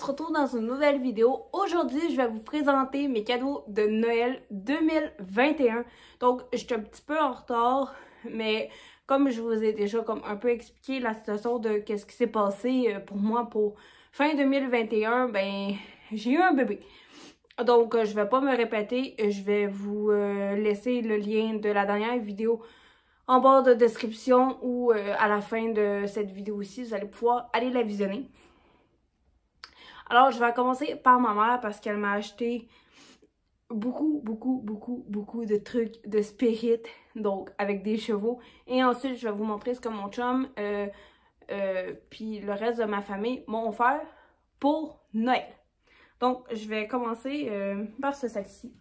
retrouve dans une nouvelle vidéo. Aujourd'hui, je vais vous présenter mes cadeaux de Noël 2021. Donc, je suis un petit peu en retard, mais comme je vous ai déjà comme un peu expliqué la situation de qu'est-ce qui s'est passé pour moi pour fin 2021, ben, j'ai eu un bébé. Donc, je vais pas me répéter, je vais vous laisser le lien de la dernière vidéo en barre de description ou à la fin de cette vidéo-ci, vous allez pouvoir aller la visionner. Alors, je vais commencer par ma mère parce qu'elle m'a acheté beaucoup de trucs de spirit, donc avec des chevaux. Et ensuite, je vais vous montrer ce que mon chum puis le reste de ma famille m'ont offert pour Noël. Donc, je vais commencer par ce sac-ci.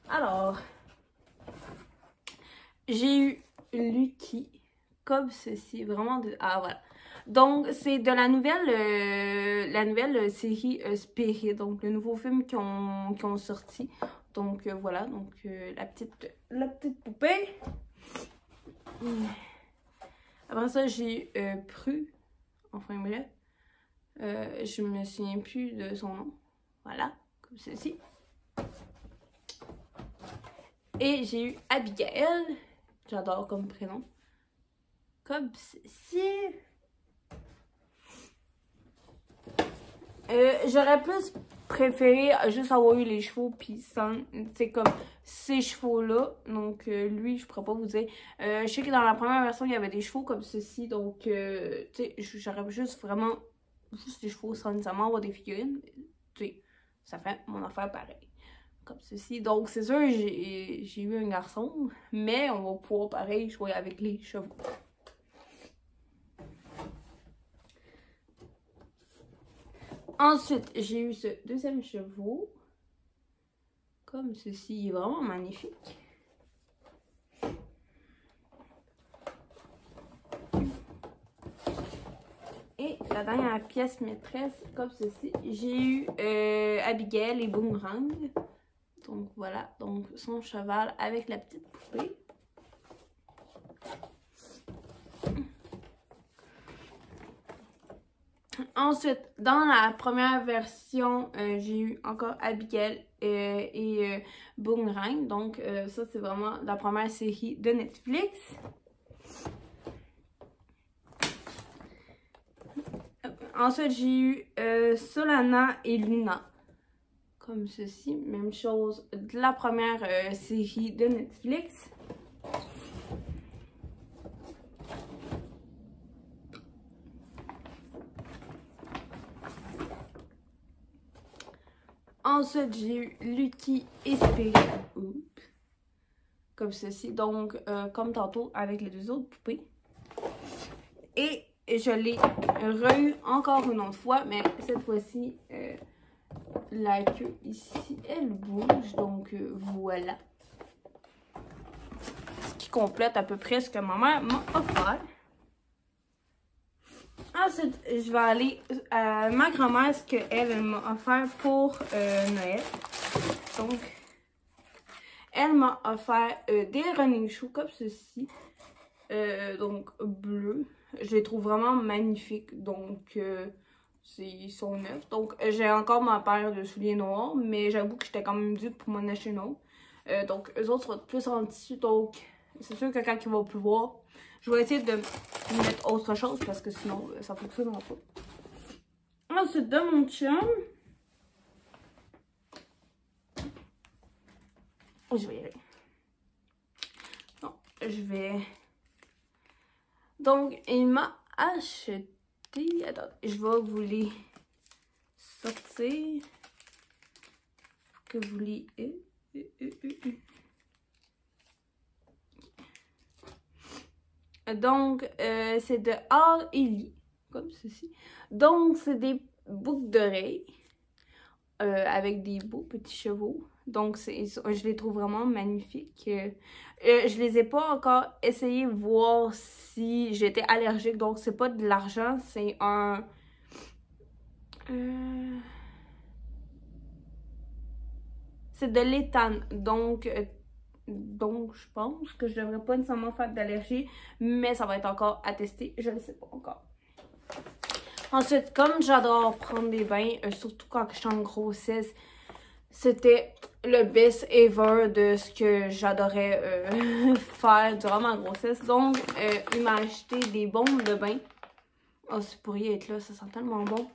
Alors, j'ai eu Lucky comme ceci, vraiment de... Ah, voilà. Donc, c'est de la nouvelle série Spirit, donc le nouveau film qui ont sorti. Donc, voilà, donc la petite poupée. Après ça, j'ai Pru, enfin bref. Je me souviens plus de son nom. Voilà, comme ceci. Et j'ai eu Abigail, j'adore comme prénom. Comme ceci. J'aurais plus préféré juste avoir eu les chevaux puis sans, c'est comme ces chevaux-là. Donc lui, je pourrais pas vous dire. Je sais que dans la première version, il y avait des chevaux comme ceci. Donc, tu sais, j'aurais juste vraiment juste des chevaux sans nécessairement avoir des figurines. Tu sais, ça fait mon affaire pareil. Comme ceci. Donc, c'est sûr, j'ai eu un garçon. Mais on va pouvoir pareil jouer avec les chevaux. Ensuite, j'ai eu ce deuxième chevaux. Comme ceci, il est vraiment magnifique. Et la dernière pièce maîtresse, comme ceci, j'ai eu Abigail et Boomerang. Donc voilà, donc son cheval avec la petite poupée. Ensuite, dans la première version, j'ai eu encore Abigail et Boomerang. Donc, ça, c'est vraiment la première série de Netflix. Ensuite, j'ai eu Solana et Luna. Comme ceci. Même chose de la première série de Netflix. Ensuite, j'ai eu Lucky et Spirit. Comme ceci. Donc, comme tantôt avec les deux autres poupées. Et je l'ai re-eu encore une autre fois. Mais cette fois-ci, la queue ici, elle bouge. Donc, voilà. Ce qui complète à peu près ce que ma mère m'a offert. Ensuite, je vais aller à ma grand-mère, ce qu'elle m'a offert pour Noël. Donc, elle m'a offert des running shoes comme ceci. Donc, bleu. Je les trouve vraiment magnifiques. Donc, ils sont neufs. Donc, j'ai encore ma paire de souliers noirs. Mais j'avoue que j'étais quand même due pour m'en acheter une autre. Donc, eux autres sont plus en tissu. Donc, c'est sûr que quand il va pleuvoir, je vais essayer de mettre autre chose parce que sinon, ça fonctionnera pas. Ensuite, de mon chum, je vais y aller. Non, je vais... Donc, il m'a acheté... Attends, je vais vous les sortir pour que vous les... Donc, c'est de Art et Lit, comme ceci. Donc, c'est des boucles d'oreilles avec des beaux petits chevaux. Donc, je les trouve vraiment magnifiques. Je les ai pas encore essayé de voir si j'étais allergique. Donc, c'est pas de l'argent, c'est un... c'est de l'éthane. Donc, je pense que je devrais pas nécessairement faire d'allergie, mais ça va être encore à tester, je ne sais pas encore. Ensuite, comme j'adore prendre des bains, surtout quand je suis en grossesse, c'était le best ever de ce que j'adorais faire durant ma grossesse. Donc, il m'a acheté des bombes de bain. Oh, ça pourrait être là, ça sent tellement bon.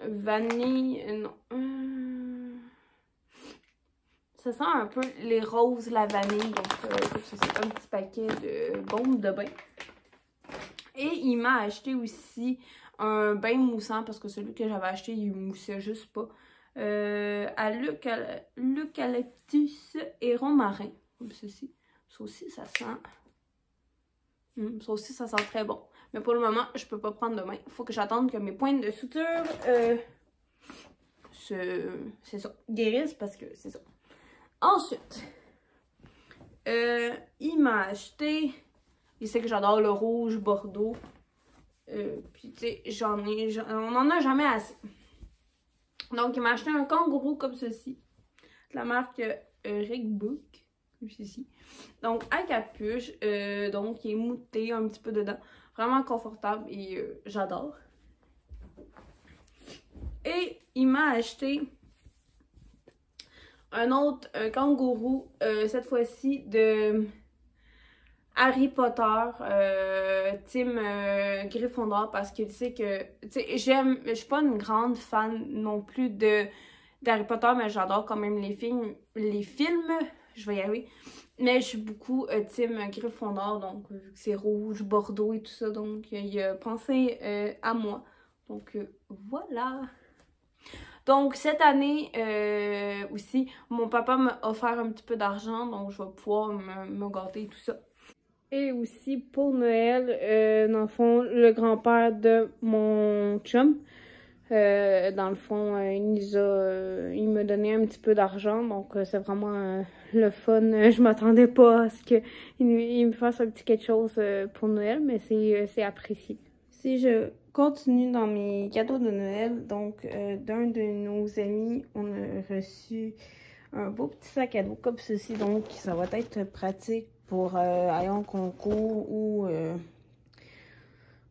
Vanille, non. Ça sent un peu les roses, la vanille. Donc, c'est un petit paquet de bombes de bain. Et il m'a acheté aussi un bain moussant parce que celui que j'avais acheté, il moussait juste pas. À l'eucalyptus et romarin, comme ceci. Ça aussi, ça sent... ça aussi, ça sent très bon. Mais pour le moment, je peux pas prendre de bain. Il faut que j'attende que mes pointes de suture c'est ça, guérissent parce que c'est ça. Ensuite, il m'a acheté... Il sait que j'adore le rouge Bordeaux. Puis tu sais, on en a jamais assez. Donc, il m'a acheté un kangourou comme ceci. De la marque Rigbook. Comme ceci. Donc, à capuche. Donc, il est mouté un petit peu dedans. Vraiment confortable et j'adore. Et il m'a acheté un autre kangourou. Cette fois-ci de Harry Potter, team Gryffondor, parce qu'il sait que, tu sais, je suis pas une grande fan non plus d'Harry Potter, mais j'adore quand même les films, je vais y arriver, mais je suis beaucoup team Gryffondor, donc vu que c'est rouge, Bordeaux et tout ça, donc il a pensé à moi, donc voilà. Donc, cette année aussi, mon papa m'a offert un petit peu d'argent, donc je vais pouvoir me gâter et tout ça. Et aussi pour Noël, dans le fond, le grand-père de mon chum, dans le fond, il m'a donné un petit peu d'argent, donc c'est vraiment le fun. Je m'attendais pas à ce qu'il me fasse un petit quelque chose pour Noël, mais c'est apprécié. Si je continue dans mes cadeaux de Noël, donc d'un de nos amis, on a reçu un beau petit sac à dos comme ceci, donc ça va être pratique pour aller en concours ou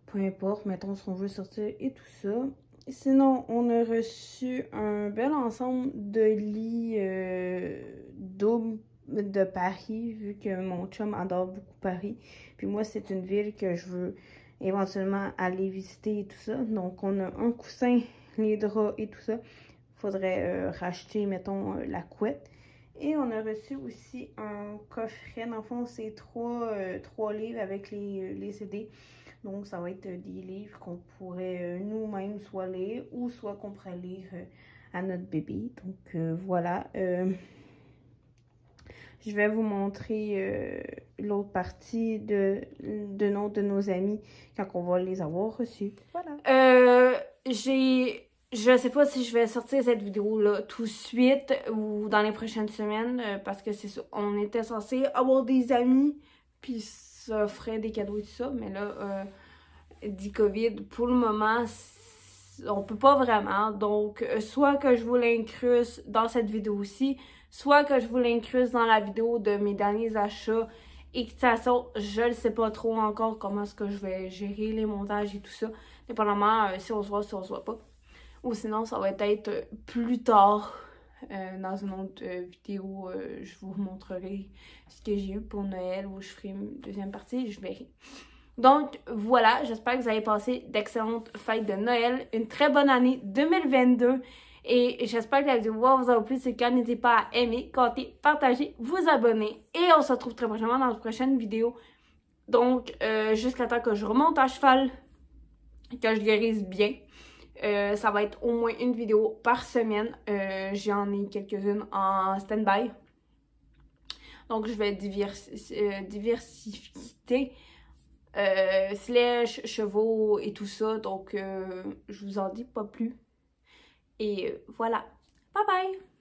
peu importe, mettons si on veut sortir et tout ça. Sinon, on a reçu un bel ensemble de lits double de Paris, vu que mon chum adore beaucoup Paris. Puis moi, c'est une ville que je veux éventuellement aller visiter et tout ça. Donc, on a un coussin, les draps et tout ça. Faudrait racheter, mettons, la couette. Et on a reçu aussi un coffret. Dans le fond, c'est trois livres avec les CD. Donc, ça va être des livres qu'on pourrait nous-mêmes soit lire ou soit qu'on pourrait lire à notre bébé. Donc, voilà. Je vais vous montrer l'autre partie de nos amis quand on va les avoir reçus. Voilà. Je sais pas si je vais sortir cette vidéo-là tout de suite ou dans les prochaines semaines parce que c'est ça. On était censé avoir des amis puis s'offrir des cadeaux et tout ça. Mais là, dit COVID, pour le moment, on peut pas vraiment. Donc, soit que je vous l'incruste dans cette vidéo-ci, soit que je vous l'incruste dans la vidéo de mes derniers achats. Et que de toute façon, je ne sais pas trop encore comment est-ce que je vais gérer les montages et tout ça. Dépendamment si on se voit, si on se voit pas. Ou sinon, ça va être plus tard dans une autre vidéo. Je vous montrerai ce que j'ai eu pour Noël ou je ferai une deuxième partie, je verrai. Donc voilà, j'espère que vous avez passé d'excellentes fêtes de Noël, une très bonne année 2022 et j'espère que la vidéo vous aura plu. Si c'est le cas, n'hésitez pas à aimer, commenter, partager, vous abonner et on se retrouve très prochainement dans une prochaine vidéo. Donc jusqu'à temps que je remonte à cheval, que je guérisse bien. Ça va être au moins une vidéo par semaine. J'en ai quelques-unes en stand-by. Donc, je vais diversifier slèches, chevaux et tout ça. Donc, je vous en dis pas plus. Et voilà. Bye bye!